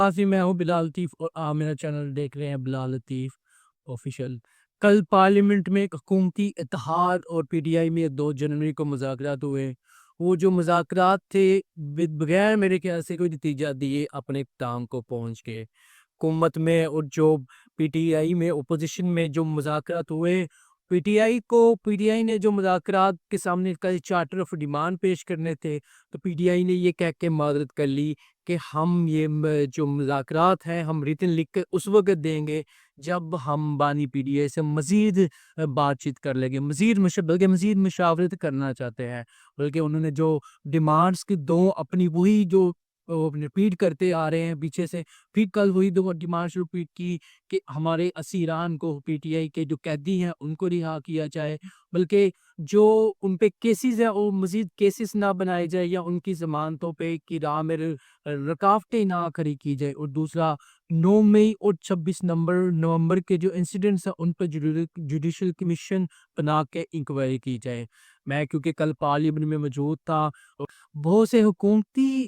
काफ़ी मैं हूँ बिलाल लतीफ़ और आप मेरा चैनल देख रहे हैं बिलाल लतीफ़ ऑफ़िशियल। कल पार्लियामेंट में एक हुकूमती इत्तेहाद और पीटीआई में 2 जनवरी को मुज़ाकरात हुए। वो जो मुज़ाकरात थे बगैर मेरे ख़्याल से कोई नतीजा दिए अपने इख्तिताम को पहुँच गए। हुकूमत में और जो पीटीआई में अपोज़िशन में जो मुज़ाकरात हुए, पीटीआई ने जो मुज़ाकरात के सामने कल चार्टर ऑफ डिमांड पेश करने थे, तो पीटीआई ने ये कह के माज़रत कर ली कि हम ये जो मुज़ाकरात हैं हम रिटन लिख के उस वक़्त देंगे जब हम बानी पीटीआई से मज़ीद बातचीत कर लेंगे, बल्कि मज़ीद मुशावरत करना चाहते हैं। बल्कि उन्होंने जो डिमांड्स की 2 अपनी वही जो रिपीट करते आ रहे हैं पीछे से, फिर कल वही 2 डिमांड्स रिपीट की कि हमारे असीरान को पीटीआई के जो कैदी हैं उनको रिहा किया जाए, बल्कि जो उन पे केसेस हैं वो मज़ीद केसेस ना बनाए जाए या उनकी ज़मानतों पे की राह में रुकावटें ना खड़ी की जाए। और दूसरा 9 मई और 26 नवंबर के जो इंसिडेंट्स हैं उन पर जुडिशल कमीशन बना के इंक्वायरी की जाए। मैं क्योंकि कल पार्लियामेंट में मौजूद था, बहुत से हुकूमती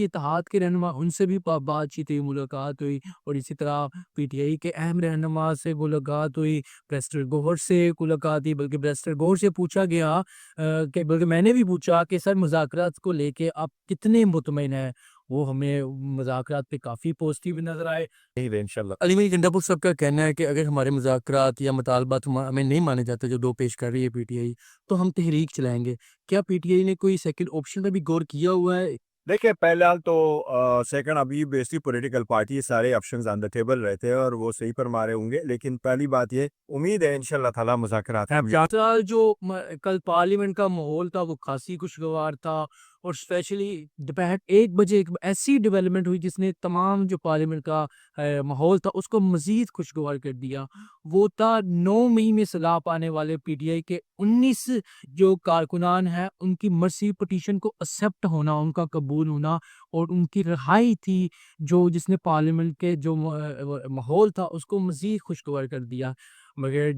इत्तेहाद के रहनुमा उनसे भी बातचीत हुई, मुलाकात हुई और इसी तरह पीटीआई के अहम रहनुमा से मुलाकात हुई, बैरिस्टर गौहर से मुलाकात हुई। बल्कि बैरिस्टर गौहर से पूछा गया कि बल्कि मैंने भी पूछा कि सर मुज़ाकरात को लेके आप कितने मुतमईन हैं? वो हमें मुज़ाकरात पे काफ़ी पॉज़िटिव नज़र आए। नहीं रहे इंशाल्लाह। अली मियां जिंदापुर साहब का कहना है कि अगर हमारे मुज़ाकरात या मुतालबात हमें नहीं माने जाते जो 2 पेश कर रही है पीटीआई, तो हम तहरीक चलाएँगे। क्या पीटीआई ने कोई सेकंड ऑप्शन पे भी गौर किया हुआ है? देखिए, पहला तो सेकंड अभी बेसिक पॉलिटिकल पार्टी सारे ऑप्शंस ऑन द टेबल रहते हैं और वो सही पर मारे होंगे, लेकिन पहली बात ये उम्मीद है इंशाल्लाह ताला मुज़ाकरात है कामयाब। पिछला जो कल पार्लियामेंट का माहौल था वो काफी खुशगवार था और स्पेशली दोपहर 1 बजे एक ऐसी डेवलपमेंट हुई जिसने तमाम जो पार्लियामेंट का माहौल था उसको मजीद खुशगवार कर दिया। वो था 9 मई में सलाह पाने वाले पीटीआई के 19 जो कारकुनान हैं उनकी मर्सी पटिशन को एक्सेप्ट होना, उनका कबूल होना और उनकी रिहाई थी, जो जिसने पार्लियामेंट के जो माहौल था उसको मजीद खुशगवार कर दिया। मगर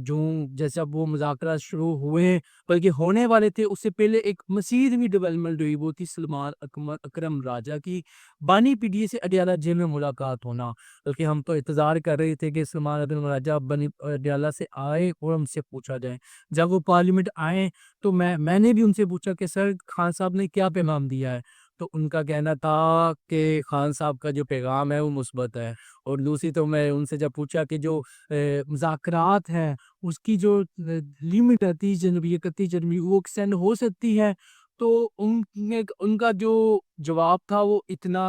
जैसे अब वो मुज़ाकरात शुरू हुए, बल्कि होने वाले थे, उससे पहले एक मज़ीद भी डेवलपमेंट हुई, वो थी सलमान अकरम राजा की बानी पीटीए से अडयाला जेल में मुलाकात होना। बल्कि हम तो इंतज़ार कर रहे थे कि सलमान अकरम राजा बनी अडयाला से आए और उनसे पूछा जाए। जब वो पार्लियामेंट आए, तो मैंने भी उनसे पूछा कि सर खान साहब ने क्या पैगाम दिया है? तो उनका कहना था कि खान साहब का जो पैगाम है वो मुस्बत है। और दूसरी तो मैं उनसे जब पूछा कि जो मुज़ाकरात हैं, उसकी जो लिमिट है 30 जनवरी, 31 जनवरी वो एक्सटेंड हो सकती है, तो उनका जो जवाब था वो इतना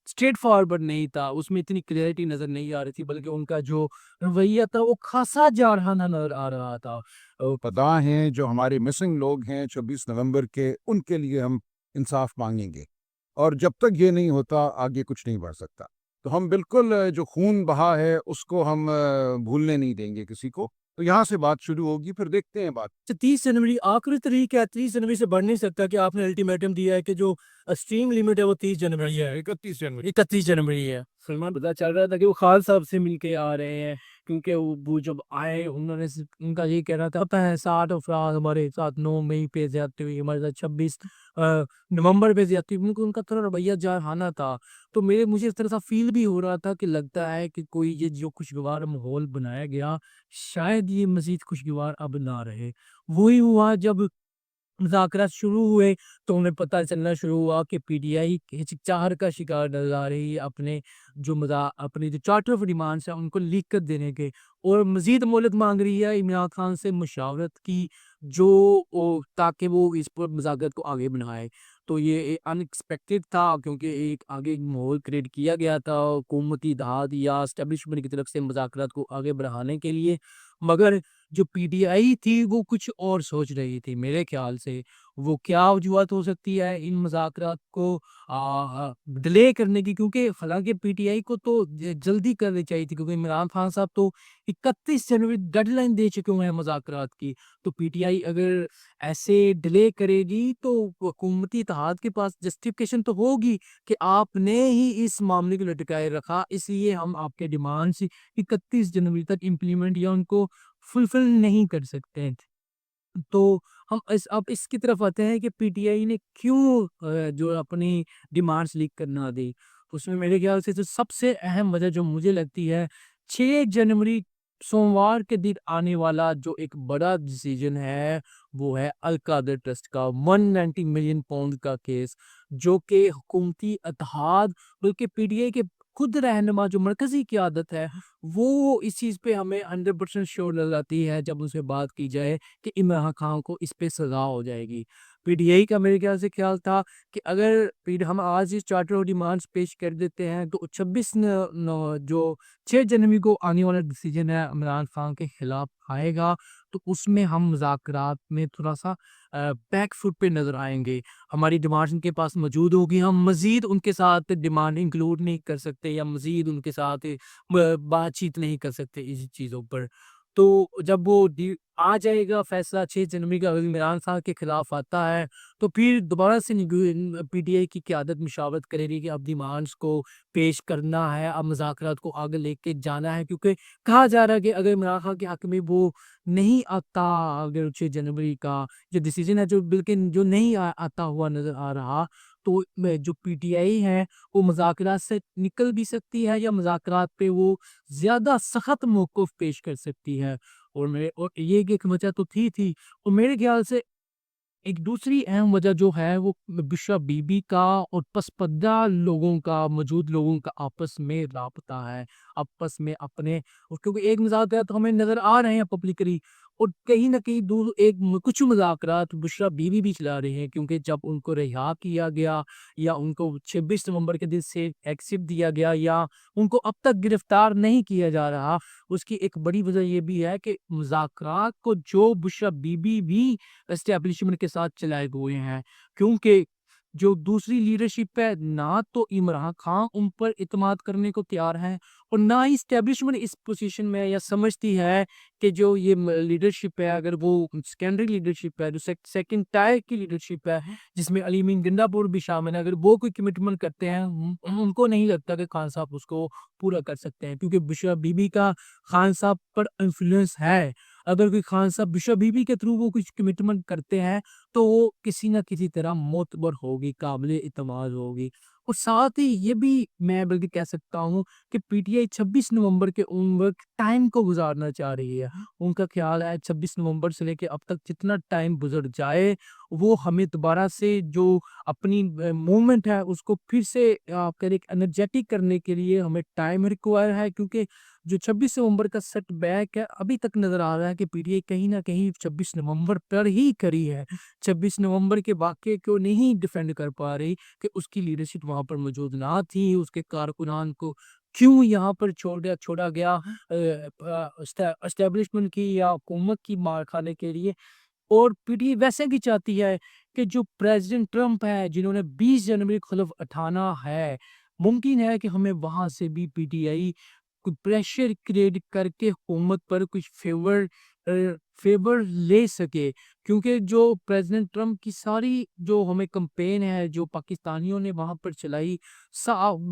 स्ट्रेट फॉरवर्ड नहीं था, उसमें इतनी क्लैरिटी नज़र नहीं आ रही थी, बल्कि उनका जो रवैया था वो खासा जारहाना नज़र आ रहा था। पता हैं जो हमारे मिसिंग लोग हैं 24 नवंबर के, उनके लिए हम इंसाफ मांगेंगे और जब तक ये नहीं होता आगे कुछ नहीं बढ़ सकता। तो हम बिल्कुल जो खून बहा है उसको हम भूलने नहीं देंगे किसी को। तो यहाँ से बात शुरू होगी, फिर देखते हैं बात। 30 जनवरी आखिरी तारीख है, 30 जनवरी से बढ़ नहीं सकता कि आपने अल्टीमेटम दिया है कि जो स्ट्रीम लिमिट है वो 30 जनवरी है, 31 जनवरी है। सलमान पता चल रहा था कि वो खान साहब से मिलके आ रहे हैं, क्योंकि वो जब आए उनका ये कहना था पता है 60 अफराद हमारे साथ 9 मई पे ज्यादती हुई, हमारे साथ 26 नवंबर पे ज्यादती हुई, उनका थोड़ा रवैया जारहाना था। तो मुझे इस तरह सा फील भी हो रहा था कि लगता है कि कोई ये जो खुशगवार माहौल बनाया गया, शायद ये मजीद खुशगवार अब ना रहे। वही हुआ जब मुज़ाकरात शुरू हुए, तो उन्हें पता चलना शुरू हुआ कि पीटीआई हिचकिचाहट का शिकार नज़र आ रही है अपनी जो चार्टर ऑफ डिमांड्स हैं उनको लीक कर देने के, और मज़ीद मोहलत माँग रही है इमरान खान से मुशावरत की, जो ताकि वो इस पर मुज़ाकरात को आगे बढ़ाए। तो ये अनएक्सपेक्टेड था, क्योंकि एक आगे माहौल क्रिएट किया गया था हुकूमती इत्तेहाद या एस्टेब्लिशमेंट की तरफ से मुज़ाकरात को आगे बढ़ाने के लिए। मगर जो पीटीआई थी वो कुछ और सोच रही थी मेरे ख्याल से। वो क्या वजूहत हो सकती है इन मुज़ाकरात को डिले करने की, क्योंकि हालाँकि पीटीआई को तो जल्दी करनी चाहिए थी, क्योंकि इमरान खान साहब तो 31 जनवरी डेडलाइन दे चुके हुए हैं मुज़ाकरात की। तो पीटीआई अगर ऐसे डिले करेगी तो हुकूमती इत्तेहाद के पास जस्टिफिकेशन तो होगी कि आपने ही इस मामले को लटकाए रखा, इसलिए हम आपके डिमांड्स 31 जनवरी तक इम्प्लीमेंट या उनको फुलफिल नहीं कर सकते हैं। तो हम अब इसकी तरफ आते हैं कि पीटीआई ने क्यों जो अपनी डिमांड्स लीक करना दी। اس میں میرے خیال سے جو سب سے اہم وجہ جو مجھے لگتی ہے 6 جنوری سوموار کے دن آنے والا جو ایک بڑا ڈیسیجن ہے وہ ہے القادر ٹرسٹ کا 190 ملین پاؤنڈ کا کیس، جو کہ حکومتی اتحاد بلکہ پی ڈی اے کے خود رہنما جو مرکزی قیادت ہے وہ اس چیز پہ ہمیں 100% شور لگاتی ہے جب ان سے بات کی جائے کہ عمران خان کو اس پہ سزا ہو جائے گی۔ پی ڈی اے کا میرے خیال سے خیال تھا کہ اگر ہم آج اس چارٹر آف ڈیمانڈز پیش کر دیتے ہیں تو 6 جنوری کو آنے والا ڈیسیجن ہے عمران خان کے خلاف آئے گا، تو اس میں ہم مذاکرات میں تھوڑا سا بیک فٹ پہ نظر آئیں گے۔ ہماری ڈیمانڈ ان کے پاس موجود ہوگی، ہم مزید ان کے ساتھ ڈیمانڈ انکلوڈ نہیں کر سکتے یا مزید ان کے ساتھ بات چیت نہیں کر سکتے اس چیزوں پر۔ تو جب وہ آ جائے گا فیصلہ 6 جنوری کا اگر عمران خان کے خلاف آتا ہے تو پھر دوبارہ سے پی ڈی اے کی قیادت مشاورت کرے گی کہ اب ڈیمانڈس کو پیش کرنا ہے، اب مذاکرات کو آگے لے کے جانا ہے، کیونکہ کہا جا رہا ہے کہ اگر عمران خان کے حق میں وہ نہیں آتا، اگر 6 جنوری کا جو ڈیسیجن ہے جو بلکہ جو نہیں آتا ہوا نظر آ رہا، تو جو پی ٹی آئی ہے وہ مذاکرات سے نکل بھی سکتی ہے یا مذاکرات پہ وہ زیادہ سخت موقف پیش کر سکتی ہے۔ اور یہ ایک وجہ تو تھی اور میرے خیال سے ایک دوسری اہم وجہ جو ہے وہ بشرا بی بی کا اور پسپدہ لوگوں کا، موجود لوگوں کا آپس میں رابطہ ہے، آپس میں اپنے، کیونکہ ایک مذاکرات ہمیں نظر آ رہے ہیں پبلکلی اور کہیں نہ کہیں دور کچھ مذاکرات بشرا بی بی بھی چلا رہے ہیں، کیونکہ جب ان کو رہا کیا گیا یا ان کو 26 نومبر کے دن سے ایکسپٹ دیا گیا یا ان کو اب تک گرفتار نہیں کیا جا رہا، اس کی ایک بڑی وجہ یہ بھی ہے کہ مذاکرات کو جو بشرا بی بی بھی اسٹیبلشمنٹ کے ساتھ چلائے ہوئے ہیں، کیونکہ جو دوسری لیڈرشپ ہے نہ تو عمران خان ان پر اعتماد کرنے کو تیار ہے اور نہ ہی اسٹیبلشمنٹ اس پوزیشن میں یا سمجھتی ہے کہ جو یہ لیڈرشپ ہے اگر وہ سیکنڈری لیڈرشپ ہے، جو سیکنڈ ٹائر کی لیڈرشپ ہے جس میں علی مین گنڈا پور بھی شامل ہے، اگر وہ کوئی کمٹمنٹ کرتے ہیں ان کو نہیں لگتا کہ خان صاحب اس کو پورا کر سکتے ہیں، کیونکہ بشرا بی بی کا خان صاحب پر انفلوئنس ہے۔ اگر کوئی خان صاحب بشرا بی بی کے تھرو وہ کچھ کمٹمنٹ کرتے ہیں تو وہ کسی نہ کسی طرح معتبر ہوگی، قابل اعتماد ہوگی۔ اور ساتھ ہی یہ بھی میں بلکہ کہہ سکتا ہوں کہ پی ٹی آئی 26 نومبر کے ان وقت ٹائم کو گزارنا چاہ رہی ہے، ان کا خیال ہے 26 نومبر سے لے کے اب تک جتنا ٹائم گزر جائے وہ ہمیں دوبارہ سے جو اپنی موومنٹ ہے اس کو پھر سے ایک انرجیٹک کرنے کے لیے ہمیں ٹائم ریکوائر ہے، کیونکہ جو 26 نومبر کا سیٹ بیک ہے ابھی تک نظر آ رہا ہے کہ پی ڈی اے کہیں نہ کہیں 26 نومبر پر ہی کری ہے، 26 نومبر کے واقعے کو نہیں ڈیفینڈ کر پا رہی کہ اس کی لیڈرشپ وہاں پر موجود نہ تھی، اس کے کارکنان کو کیوں یہاں پر چھوڑا گیا اسٹیبلشمنٹ کی یا حکومت کی مار کھانے کے لیے۔ اور پی ڈی اے ویسے بھی چاہتی ہے کہ جو پریزیڈنٹ ٹرمپ ہے جنہوں نے 20 جنوری کو خلف اٹھانا ہے، ممکن ہے کہ ہمیں وہاں سے بھی پی ٹی آئی کوئی پریشر کریٹ کر کے حکومت پر کچھ فیور لے سکے، کیونکہ جو پریزیڈنٹ ٹرمپ کی ساری جو ہمیں کمپین ہے جو پاکستانیوں نے وہاں پر چلائی،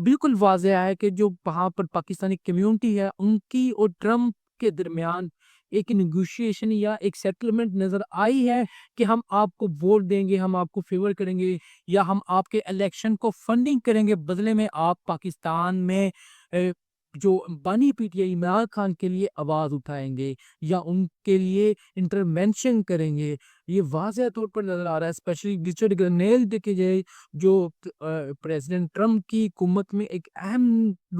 بالکل واضح ہے کہ جو وہاں پر پاکستانی کمیونٹی ہے ان کی اور ٹرمپ کے درمیان ایک نیگوشیشن یا ایک سیٹلمنٹ نظر آئی ہے کہ ہم آپ کو ووٹ دیں گے، ہم آپ کو فیور کریں گے یا ہم آپ کے الیکشن کو فنڈنگ کریں گے، بدلے میں آپ پاکستان میں جو بانی P T I Imran Khan کے لیے آواز اٹھائیں گے یا ان کے لیے انٹرمینشن کریں گے۔ یہ واضح طور پر نظر آ رہا ہے، اسپیشلی رچرڈ گرنیل دیکھے جائے جو پریزیڈنٹ ٹرمپ کی حکومت میں ایک اہم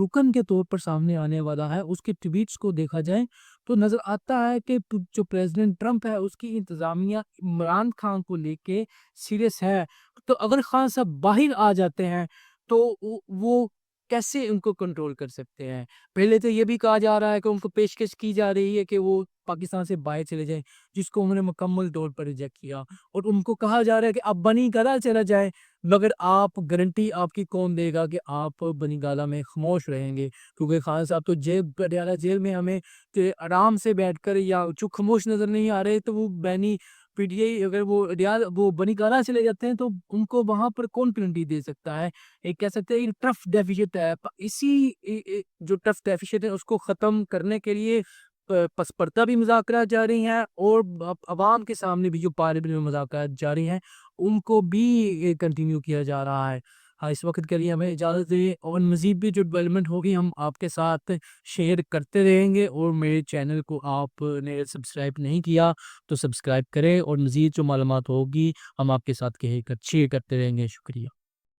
رکن کے طور پر سامنے آنے والا ہے، اس کے ٹویٹس کو دیکھا جائے تو نظر آتا ہے کہ جو پریزیڈنٹ ٹرمپ ہے اس کی انتظامیہ عمران خان کو لے کے سیریس ہے، تو اگر خان صاحب باہر آ جاتے ہیں تو وہ کیسے ان کو کنٹرول کر سکتے ہیں؟ پہلے تو یہ بھی کہا جا رہا ہے کہ ان کو پیشکش کی جا رہی ہے کہ وہ پاکستان سے باہر چلے جائیں، جس کو انہوں نے مکمل طور پر ریجیکٹ کیا، اور ان کو کہا جا رہا ہے کہ آپ بنی گالا چلا جائیں، مگر آپ گارنٹی آپ کی کون دے گا کہ آپ بنی گالا میں خاموش رہیں گے؟ کیونکہ خان صاحب تو پٹیالہ جیل میں ہمیں آرام سے بیٹھ کر یا چپ خاموش نظر نہیں آ رہے، تو وہ بینی پی ٹی آئی اگر وہ بنی گالا چلے جاتے ہیں تو ان کو وہاں پر کون گارنٹی دے سکتا ہے؟ ایک کہہ سکتے ہیں ٹرف ڈیفیسٹ ہے، اسی جو ٹرف ڈیفیسٹ ہے اس کو ختم کرنے کے لیے پسپرتا بھی مذاکرات جاری ہیں اور عوام کے سامنے بھی جو پارلیمنٹ میں مذاکرات جاری ہیں ان کو بھی کنٹینیو کیا جا رہا ہے۔ ہاں اس وقت کے لیے ہمیں اجازت دیں، اور مزید بھی جو ڈیولپمنٹ ہوگی ہم آپ کے ساتھ شیئر کرتے رہیں گے، اور میرے چینل کو آپ نے سبسکرائب نہیں کیا تو سبسکرائب کریں، اور مزید جو معلومات ہوگی ہم آپ کے ساتھ شیئر کرتے رہیں گے. شکریہ.